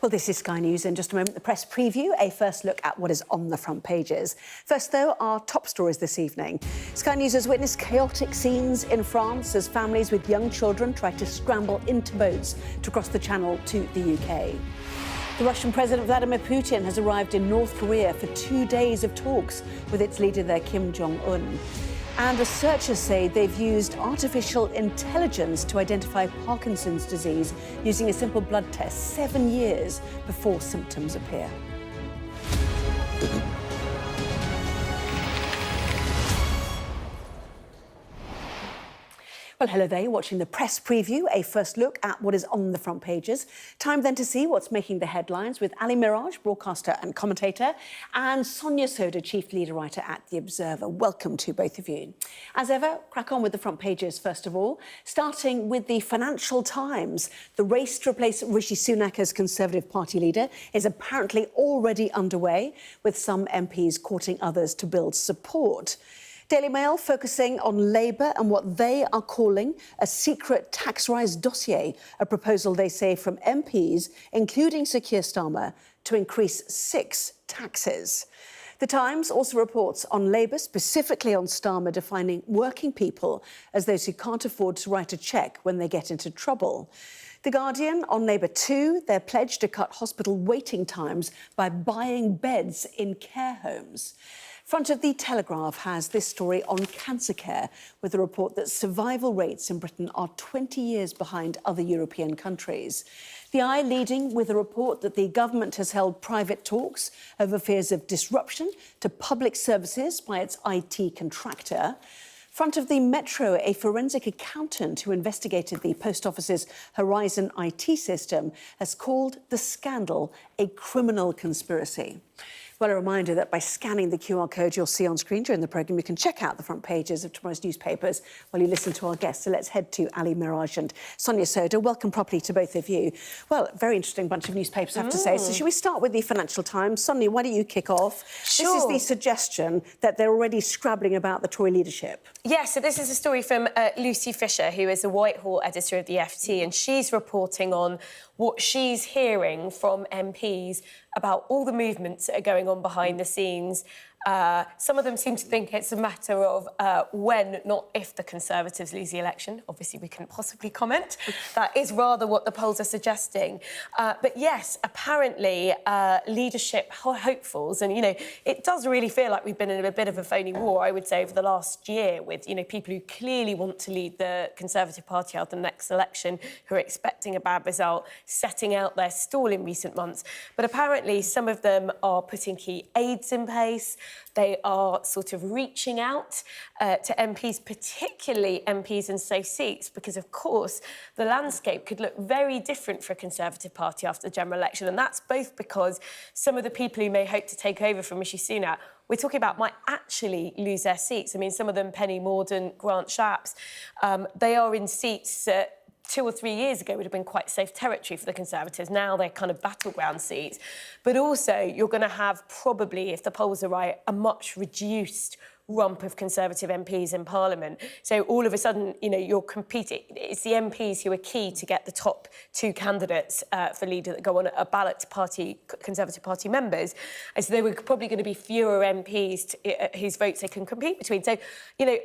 Well, this is Sky News. In just a moment, the press preview, a first look at what is on the front pages. First, though, our top stories this evening. Sky News has witnessed chaotic scenes in France as families with young children try to scramble into boats to cross the Channel to the UK. The Russian President Vladimir Putin has arrived in North Korea for 2 days of talks with its leader there, Kim Jong-un. And researchers say they've used artificial intelligence to identify Parkinson's disease using a simple blood test 7 years before symptoms appear. Well, hello there, you're watching the press preview, a first look at what is on the front pages. Time then to see what's making the headlines with Ali Miraj, broadcaster and commentator, and Sonia Sodha, chief leader writer at The Observer. Welcome to both of you. As ever, crack on with the front pages first of all, starting with the Financial Times. The race to replace Rishi Sunak as Conservative Party leader is apparently already underway, with some MPs courting others to build support. Daily Mail focusing on Labour and what they are calling a secret tax rise dossier, a proposal they say from MPs, including Sir Keir Starmer, to increase 6 taxes. The Times also reports on Labour, specifically on Starmer, defining working people as those who can't afford to write a cheque when they get into trouble. The Guardian on Labour too, their pledge to cut hospital waiting times by buying beds in care homes. Front of the Telegraph has this story on cancer care, with a report that survival rates in Britain are 20 years behind other European countries. The Eye leading with a report that the government has held private talks over fears of disruption to public services by its IT contractor. Front of the Metro, a forensic accountant who investigated the Post Office's Horizon IT system has called the scandal a criminal conspiracy. Well, a reminder that by scanning the QR code you'll see on screen during the programme, you can check out the front pages of tomorrow's newspapers while you listen to our guests. So let's head to Ali Miraj and Sonia Sodha. Welcome properly to both of you. Well, very interesting bunch of newspapers, I have to say. So shall we start with the Financial Times? Sonia, why don't you kick off? Sure. This is the suggestion that they're already scrabbling about the Tory leadership. Yes, so this is a story from Lucy Fisher, who is the Whitehall editor of the FT, and she's reporting on what she's hearing from MPs about all the movements that are going on behind the scenes. Some of them seem to think it's a matter of when, not if, the Conservatives lose the election. Obviously, we couldn't possibly comment. That is rather what the polls are suggesting. But yes, apparently, leadership hopefuls, and, you know, it does really feel like we've been in a bit of a phony war, I would say, over the last year with, you know, people who clearly want to lead the Conservative Party out the next election, who are expecting a bad result, setting out their stall in recent months. But apparently, some of them are putting key aids in place. They are sort of reaching out to MPs, particularly MPs in safe seats, because, of course, the landscape could look very different for a Conservative Party after the general election. And that's both because some of the people who may hope to take over from Rishi Sunak, we're talking about, might actually lose their seats. I mean, some of them, Penny Mordaunt, Grant Shapps, they are in seats that 2 or 3 years ago would have been quite safe territory for the Conservatives. Now they're kind of battleground seats. But also you're going to have probably, if the polls are right, a much reduced rump of Conservative MPs in Parliament. So all of a sudden, you know, you're competing. It's the MPs who are key to get the top 2 candidates for leader that go on a ballot to party, Conservative Party members. And so there were probably going to be fewer MPs whose votes they can compete between. So, you know,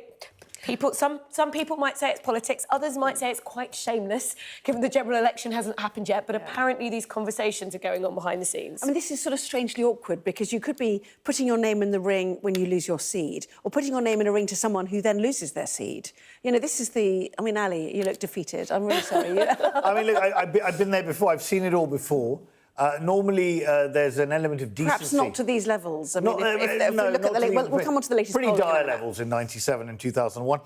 some people might say it's politics, others might say it's quite shameless, given the general election hasn't happened yet, but apparently these conversations are going on behind the scenes. I mean, this is sort of strangely awkward, because you could be putting your name in the ring when you lose your seat, or putting your name in a ring to someone who then loses their seat. You know, this is the... I mean, Ali, you look defeated. I'm really sorry. I mean, look, I've been there before. I've seen it all before. Normally, there's an element of decency. Perhaps not to these levels. I mean, if we look at the... We'll come on to the latest pretty poll dire levels in 97 and 2001.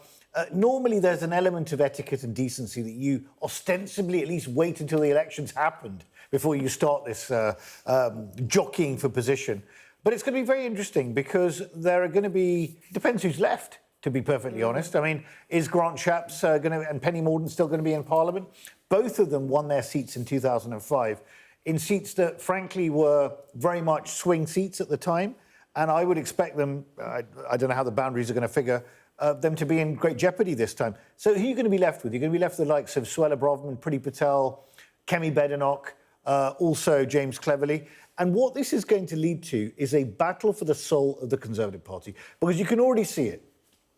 Normally, there's an element of etiquette and decency that you ostensibly at least wait until the election's happened before you start this jockeying for position. But it's going to be very interesting, because there are going to be... Depends who's left, to be perfectly honest. I mean, is Grant Shapps and Penny Mordaunt still going to be in Parliament? Both of them won their seats in 2005. In seats that, frankly, were very much swing seats at the time. And I would expect them, I don't know how the boundaries are going to figure, them to be in great jeopardy this time. So who are you going to be left with? You're going to be left with the likes of Suella Braverman, Priti Patel, Kemi Badenoch, also James Cleverly. And what this is going to lead to is a battle for the soul of the Conservative Party, because you can already see it.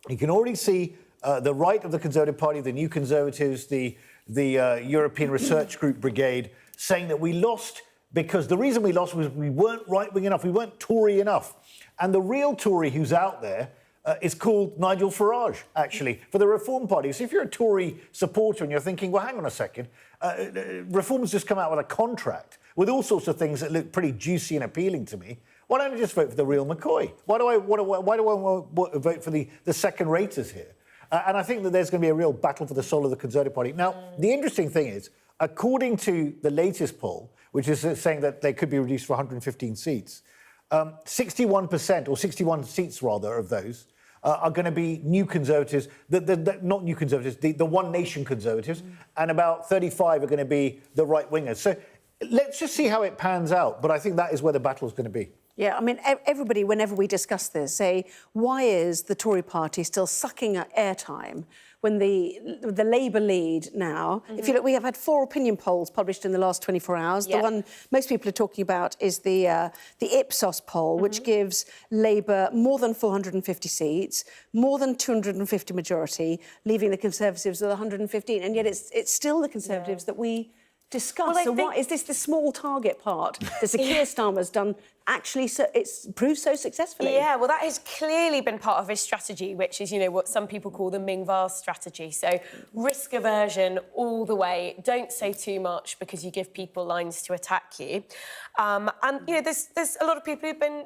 You can already see the right of the Conservative Party, the New Conservatives, the European Research Group Brigade, saying that we lost because the reason we lost was we weren't right-wing enough, we weren't Tory enough. And the real Tory who's out there is called Nigel Farage, actually, for the Reform Party. So if you're a Tory supporter and you're thinking, well, hang on a second, Reform's just come out with a contract with all sorts of things that look pretty juicy and appealing to me, why don't I just vote for the real McCoy? Why do I vote for the second-raters here? And I think that there's going to be a real battle for the soul of the Conservative Party. Now, the interesting thing is, according to the latest poll, which is saying that they could be reduced for 115 seats, 61%, or 61 seats rather, of those are going to be New Conservatives, not New Conservatives, the One Nation Conservatives, and about 35 are going to be the right-wingers. So let's just see how it pans out, but I think that is where the battle is going to be. Yeah, I mean, everybody, whenever we discuss this, say, why is the Tory party still sucking at airtime when the Labour lead now? If you look, we have had 4 opinion polls published in the last 24 hours. The one most people are talking about is the Ipsos poll, which gives Labour more than 450 seats, more than 250 majority, leaving the Conservatives with 115. And yet it's still the Conservatives that we discuss. Well, so what is this the small target part that Sir Keir Starmer's done actually it's proved so successfully? Yeah, well, that has clearly been part of his strategy, which is, you know, what some people call the Ming Vase strategy. So risk aversion all the way. Don't say too much because you give people lines to attack you. And, you know, there's a lot of people who've been,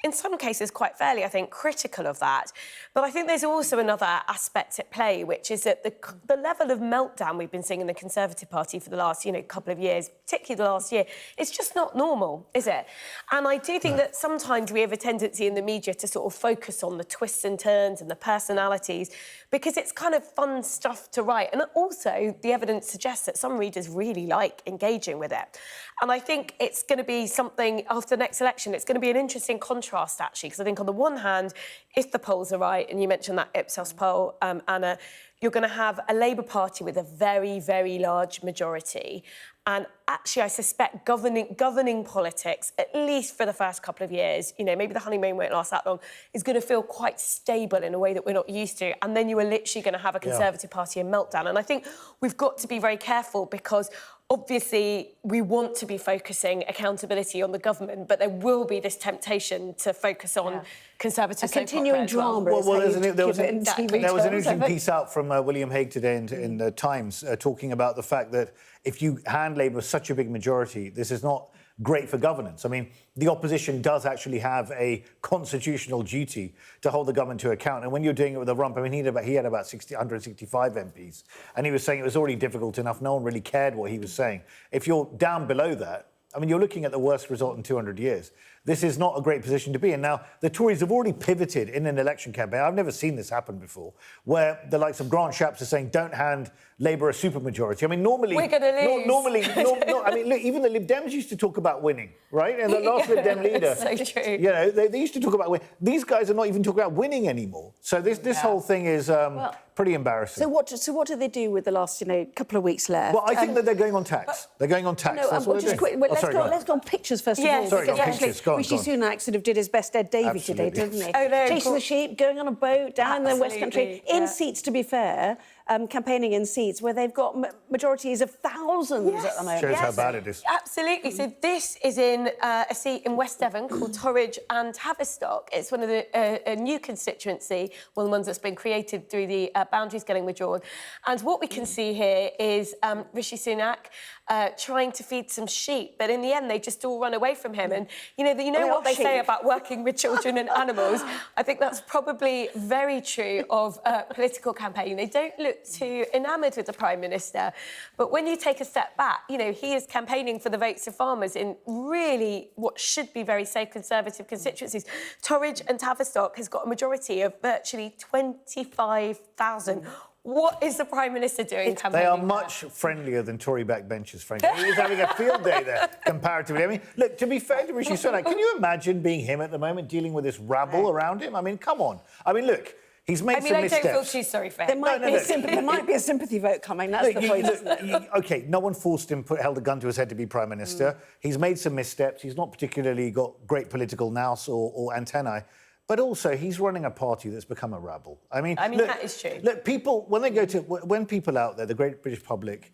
in some cases, quite fairly, I think, critical of that. But I think there's also another aspect at play, which is that the level of meltdown we've been seeing in the Conservative Party for the last, couple of years, particularly the last year, it's just not normal, is it? And I do think that sometimes we have a tendency in the media to sort of focus on the twists and turns and the personalities, because it's kind of fun stuff to write. And also, the evidence suggests that some readers really like engaging with it. And I think it's going to be something, after the next election, it's going to be an interesting contrast, actually, because I think on the one hand, if the polls are right, and you mentioned that Ipsos poll, Anna, you're going to have a Labour Party with a very, very large majority. And actually, I suspect governing politics, at least for the first couple of years, maybe the honeymoon won't last that long, is going to feel quite stable in a way that we're not used to. And then you are literally going to have a Conservative Party in meltdown. And I think we've got to be very careful, because obviously, we want to be focusing accountability on the government, but there will be this temptation to focus on Conservative a continuing drama. Well, there was an interesting piece out from William Hague today in the Times talking about the fact that if you hand Labour such a big majority, this is not great for governance. I mean, the opposition does actually have a constitutional duty to hold the government to account. And when you're doing it with a rump, I mean, he had about 165 MPs, and he was saying it was already difficult enough. No one really cared what he was saying. If you're down below that, I mean, you're looking at the worst result in 200 years. This is not a great position to be in. Now, the Tories have already pivoted in an election campaign. I've never seen this happen before, where the likes of Grant Shapps are saying, don't hand Labour a supermajority. I mean, normally... We're going to lose. I mean, look, even the Lib Dems used to talk about winning, right? And the last Lib Dem leader... So true. They used to talk about winning. These guys are not even talking about winning anymore. So this whole thing is pretty embarrassing. So what do they do with the last, couple of weeks left? Well, I think that they're going on tax. They're going on tax. That's what they're doing. Let's go on pictures first of all. Sorry, pictures. Go on. Rishi Sunak sort of did his best Ed Davey today, didn't he? Oh, no, chasing the sheep, going on a boat down in the West Country, in seats, to be fair, campaigning in seats where they've got majorities of thousands at the moment. Shows how bad it is. Absolutely. So this is in a seat in West Devon called Torridge and Tavistock. It's one of a new constituency, one of the ones that's been created through the boundaries getting withdrawn. And what we can see here is Rishi Sunak trying to feed some sheep, but in the end they just all run away from him. And you know what they say about working with children and animals. I think that's probably very true of political campaigning. They don't look too enamoured with the Prime Minister, but when you take a step back, he is campaigning for the votes of farmers in really what should be very safe Conservative constituencies. Torridge and Tavistock has got a majority of virtually 25,000. What is the Prime Minister doing campaigning? They are much friendlier than Tory backbenchers, frankly. He's having a field day there, comparatively. I mean, look, to be fair to Rishi Sunak, can you imagine being him at the moment, dealing with this rabble around him? I mean, come on. I mean, look, He's made I mean, some I missteps. don't feel too sorry for him. There might be a sympathy vote coming. That's the point, isn't it? OK, no one forced him, held a gun to his head to be Prime Minister. He's made some missteps. He's not particularly got great political nous or antennae. But also, he's running a party that's become a rabble. I mean, look, that is true. Look, people, when people out there, the great British public,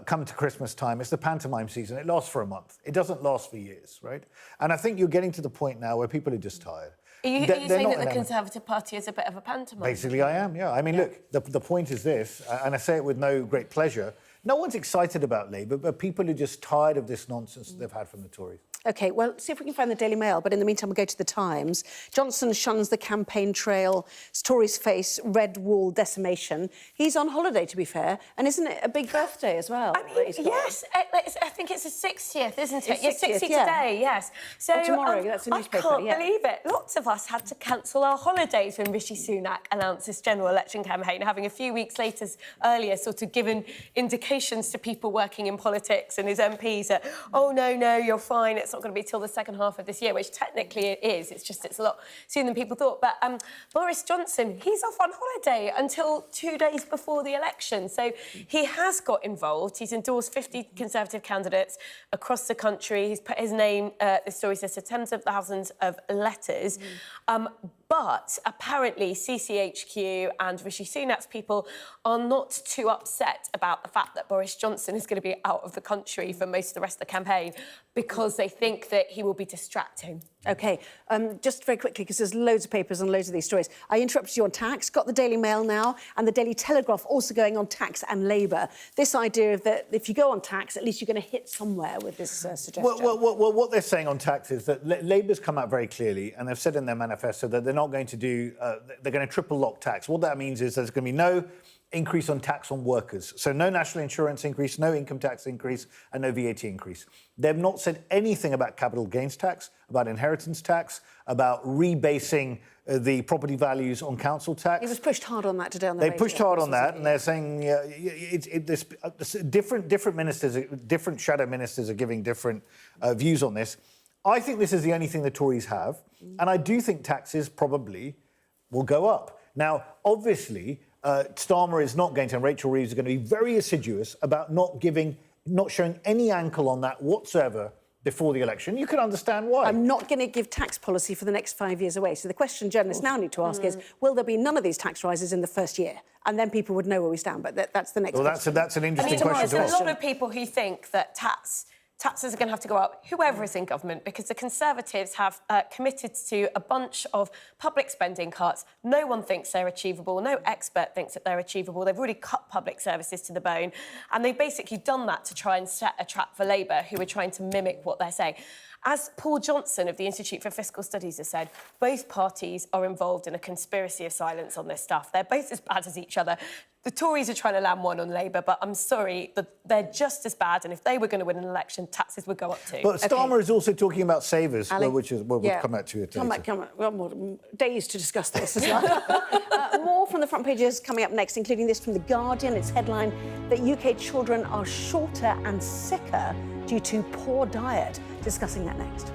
come to Christmas time, it's the pantomime season. It lasts for a month. It doesn't last for years, right? And I think you're getting to the point now where people are just tired. Are you saying that the Conservative Party is a bit of a pantomime? Basically, I am, yeah. I mean, look, the point is this, and I say it with no great pleasure, no one's excited about Labour, but people are just tired of this nonsense that they've had from the Tories. OK, well, see if we can find the Daily Mail. But in the meantime, we'll go to the Times. Johnson shuns the campaign trail. Tories face red wall decimation. He's on holiday, to be fair. And isn't it a big birthday as well? I mean, yes. I think it's the 60th, isn't it? It's 60 yeah. today, yes. So tomorrow, that's a newspaper, I can't believe it. Lots of us had to cancel our holidays when Rishi Sunak announced his general election campaign, having a few weeks earlier sort of given indications to people working in politics and his MPs that, oh, no, you're fine, it's not going to be till the second half of this year, which technically it is. It's just it's a lot sooner than people thought. But Boris Johnson, he's off on holiday until 2 days before the election. So he has got involved. He's endorsed 50 Conservative candidates across the country. He's put his name, the story says, to tens of thousands of letters. But apparently CCHQ and Rishi Sunak's people are not too upset about the fact that Boris Johnson is going to be out of the country for most of the rest of the campaign because they think that he will be distracting. OK, just very quickly, because there's loads of papers and loads of these stories. I interrupted you on tax, got the Daily Mail now, and the Daily Telegraph also going on tax and Labour. This idea of that if you go on tax, at least you're going to hit somewhere with this suggestion. Well, what they're saying on tax is that Labour's come out very clearly, and they've said in their manifesto that they're not going to do, they're going to triple lock tax. What that means is there's going to be no increase on tax on workers. So no national insurance increase, no income tax increase, and no VAT increase. They've not said anything about capital gains tax, about inheritance tax, about rebasing the property values on council tax. It was pushed hard on that today on the radio. They pushed hard on that, and they're saying different ministers, different shadow ministers are giving different views on this. I think this is the only thing the Tories have, and I do think taxes probably will go up. Now, obviously, Starmer is not going to, and Rachel Reeves are going to be very assiduous about not showing any ankle on that whatsoever before the election. You can understand why. I'm not going to give tax policy for the next 5 years away. So the question journalists now need to ask is, will there be none of these tax rises in the first year? And then people would know where we stand. But that's the next question. That's an interesting question to ask. There's a lot of people who think that taxes are going to have to go up, whoever is in government, because the Conservatives have committed to a bunch of public spending cuts. No one thinks they're achievable. No expert thinks that they're achievable. They've already cut public services to the bone. And they've basically done that to try and set a trap for Labour, who are trying to mimic what they're saying. As Paul Johnson of the Institute for Fiscal Studies has said, both parties are involved in a conspiracy of silence on this stuff. They're both as bad as each other. The Tories are trying to land one on Labour, but I'm sorry, they're just as bad. And if they were going to win an election, taxes would go up too. But Starmer is also talking about savers, which is we'll come out to it. Come back. Well, more days to discuss this as well. More from the front pages coming up next, including this from The Guardian. Its headline, that UK children are shorter and sicker due to poor diet. Discussing that next.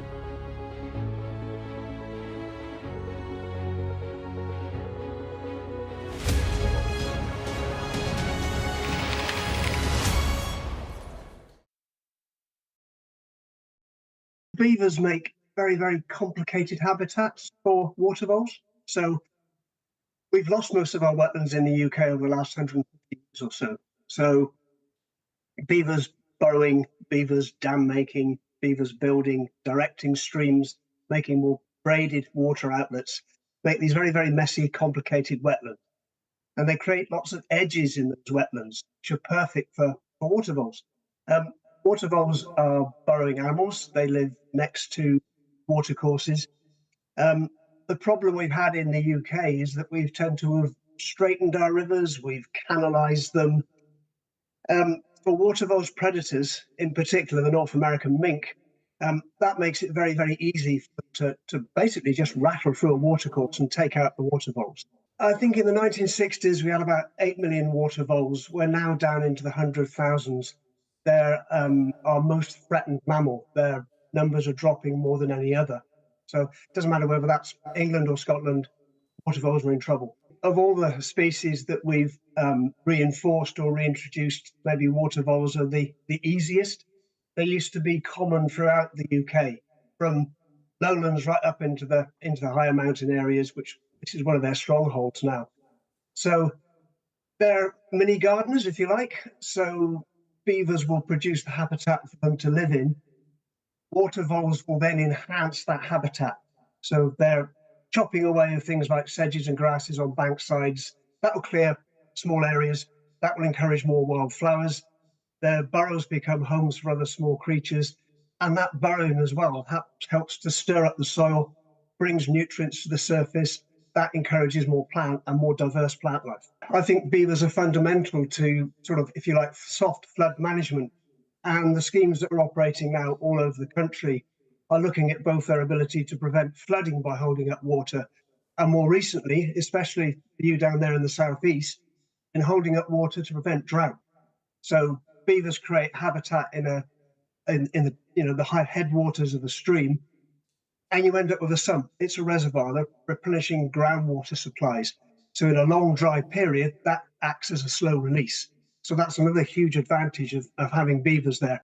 Beavers make very, very complicated habitats for water voles. So we've lost most of our wetlands in the UK over the last 150 years or so. So beavers burrowing, beavers dam making, beavers building, directing streams, making more braided water outlets, make these very, very messy, complicated wetlands. And they create lots of edges in those wetlands, which are perfect for water voles. Water voles are burrowing animals. They live next to watercourses. The problem we've had in the UK is that we've tended to have straightened our rivers, we've canalised them. For water voles predators, in particular the North American mink, that makes it very, very easy to basically just rattle through a watercourse and take out the water voles. I think in the 1960s we had about 8 million water voles. We're now down into the 100,000s. They're our most threatened mammal. Their numbers are dropping more than any other. So it doesn't matter whether that's England or Scotland, water voles are in trouble. of all the species that we've reinforced or reintroduced, maybe water voles are the easiest. They used to be common throughout the UK, from lowlands right up into the higher mountain areas, which this is one of their strongholds now. So they're mini gardeners, if you like. So beavers will produce the habitat for them to live in. Water voles will then enhance that habitat. So they're chopping away at things like sedges and grasses on bank sides. That will clear small areas. That will encourage more wildflowers. Their burrows become homes for other small creatures. And that burrowing as well helps to stir up the soil, brings nutrients to the surface. That encourages more plant and more diverse plant life. I think beavers are fundamental to sort of, if you like, soft flood management. And the schemes that are operating now all over the country are looking at both their ability to prevent flooding by holding up water, and more recently, especially for you down there in the southeast, in holding up water to prevent drought. So beavers create habitat in the high headwaters of the stream, and you end up with a sump. It's a reservoir. They're replenishing groundwater supplies. So in a long dry period, that acts as a slow release. So that's another huge advantage of having beavers there.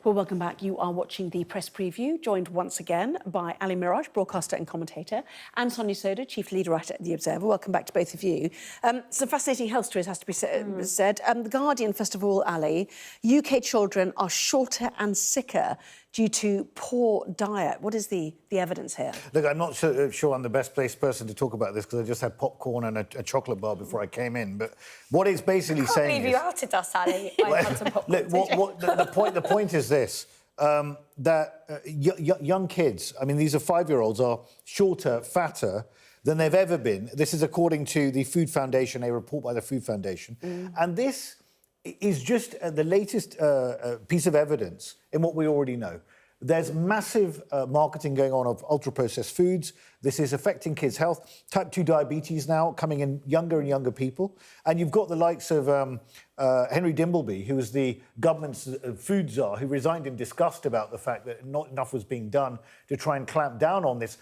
Well, welcome back. You are watching the press preview, joined once again by Ali Miraj, broadcaster and commentator, and Sonia Sodha, chief lead writer at The Observer. Welcome back to both of you. Some fascinating health stories, has to be said. The Guardian, first of all, Ali, UK children are shorter and sicker due to poor diet. What is the evidence here? Look, I'm not sure I'm the best placed person to talk about this because I just had popcorn and a chocolate bar before I came in. But what it's basically saying I can't believe you outed us, Ali. I had some popcorn. Look, the point is this, that young kids, I mean, these are 5-year-olds, are shorter, fatter than they've ever been. This is according to the Food Foundation, a report by the Food Foundation. And this is just the latest piece of evidence in what we already know. There's massive marketing going on of ultra-processed foods. This is affecting kids' health. Type 2 diabetes now coming in younger and younger people. And you've got the likes of Henry Dimbleby, who was the government's food czar, who resigned in disgust about the fact that not enough was being done to try and clamp down on this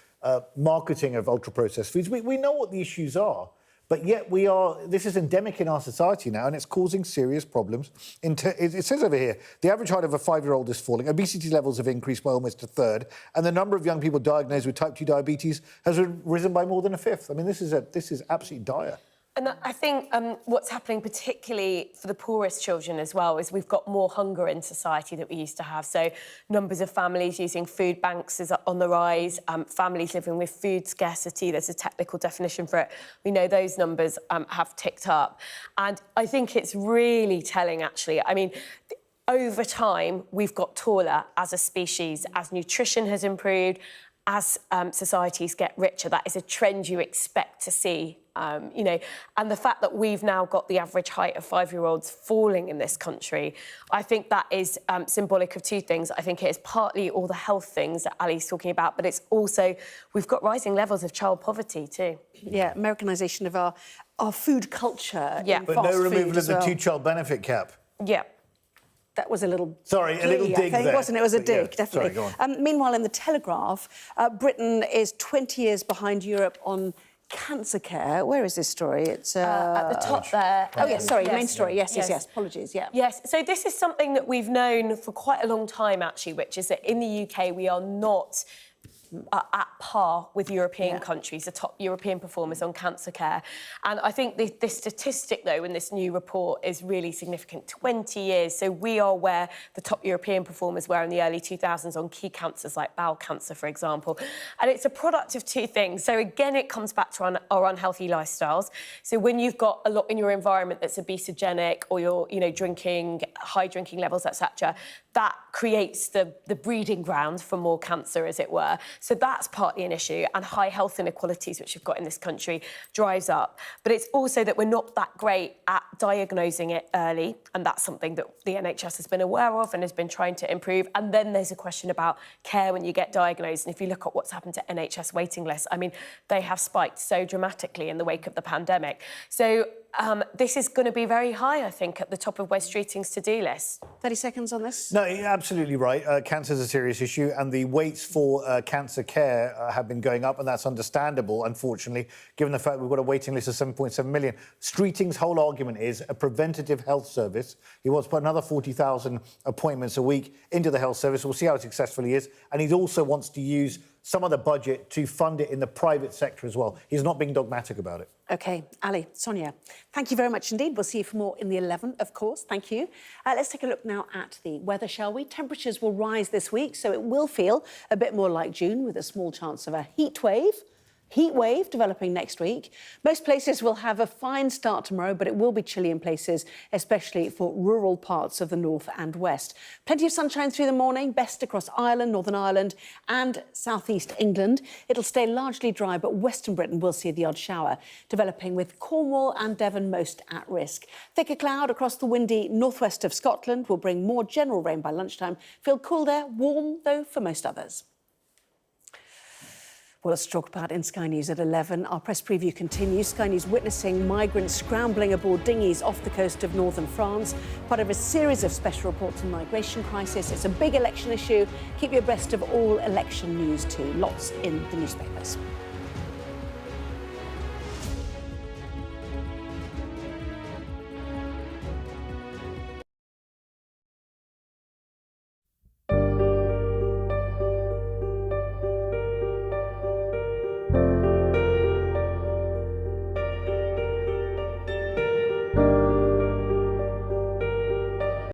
marketing of ultra-processed foods. We know what the issues are. But yet this is endemic in our society now, and it's causing serious problems. It says over here, the average height of a 5-year-old is falling, obesity levels have increased by almost a third, and the number of young people diagnosed with type 2 diabetes has risen by more than a fifth. I mean, this is absolutely dire. And I think what's happening particularly for the poorest children as well is we've got more hunger in society that we used to have. So numbers of families using food banks is on the rise, families living with food scarcity, there's a technical definition for it. We know those numbers have ticked up. And I think it's really telling, actually. I mean, over time, we've got taller as a species, as nutrition has improved, as societies get richer. That is a trend you expect to see, and the fact that we've now got the average height of 5-year-olds falling in this country, I think that is symbolic of two things. I think it is partly all the health things that Ali's talking about, but it's also, we've got rising levels of child poverty too. Yeah, Americanisation of our food culture. Yeah. In But fast no removal food of the as well. 2-child benefit cap. Yeah. That was a little... Sorry, a little dig, dig I think, there. wasn't it? It was a But yeah, dig, definitely. sorry, go on. Meanwhile, in The Telegraph, Britain is 20 years behind Europe on cancer care. Where is this story? It's... At the top there. Oh, yes, sorry, Yes. main story. Yes. Apologies, yeah. Yes, so this is something that we've known for quite a long time, actually, which is that in the UK we are not at par with European countries, the top European performers on cancer care. And I think this statistic, though, in this new report is really significant. 20 years. So we are where the top European performers were in the early 2000s on key cancers like bowel cancer, for example. And it's a product of two things. So again, it comes back to our unhealthy lifestyles. So when you've got a lot in your environment that's obesogenic, or you're, drinking high drinking levels, etc., that creates the breeding ground for more cancer, as it were. So that's partly an issue, and high health inequalities, which we've got in this country, drives up. But it's also that we're not that great at diagnosing it early, and that's something that the NHS has been aware of and has been trying to improve. And then there's a question about care when you get diagnosed. And if you look at what's happened to NHS waiting lists, I mean, they have spiked so dramatically in the wake of the pandemic. So this is going to be very high, I think, at the top of Wes Streeting's to-do list. 30 seconds on this? No, you're absolutely right. Cancer is a serious issue, and the waits for cancer care have been going up, and that's understandable, unfortunately, given the fact we've got a waiting list of 7.7 million. Streeting's whole argument is a preventative health service. He wants to put another 40,000 appointments a week into the health service. We'll see how successful he is. And he also wants to use some of the budget to fund it in the private sector as well. He's not being dogmatic about it. OK, Ali, Sonia, thank you very much indeed. We'll see you for more in the 11, of course. Thank you. Let's take a look now at the weather, shall we? Temperatures will rise this week, so it will feel a bit more like June, with a small chance of a heat wave developing next week. Most places will have a fine start tomorrow, but it will be chilly in places, especially for rural parts of the north and west. Plenty of sunshine through the morning, best across Ireland, Northern Ireland and southeast England. It'll stay largely dry, but western Britain will see the odd shower, developing with Cornwall and Devon most at risk. Thicker cloud across the windy northwest of Scotland will bring more general rain by lunchtime. Feel cool there, warm though for most others. Well, let's talk about in Sky News at 11. Our press preview continues. Sky News witnessing migrants scrambling aboard dinghies off the coast of northern France, part of a series of special reports on migration crisis. It's a big election issue. Keep you abreast of all election news too. Lots in the newspapers.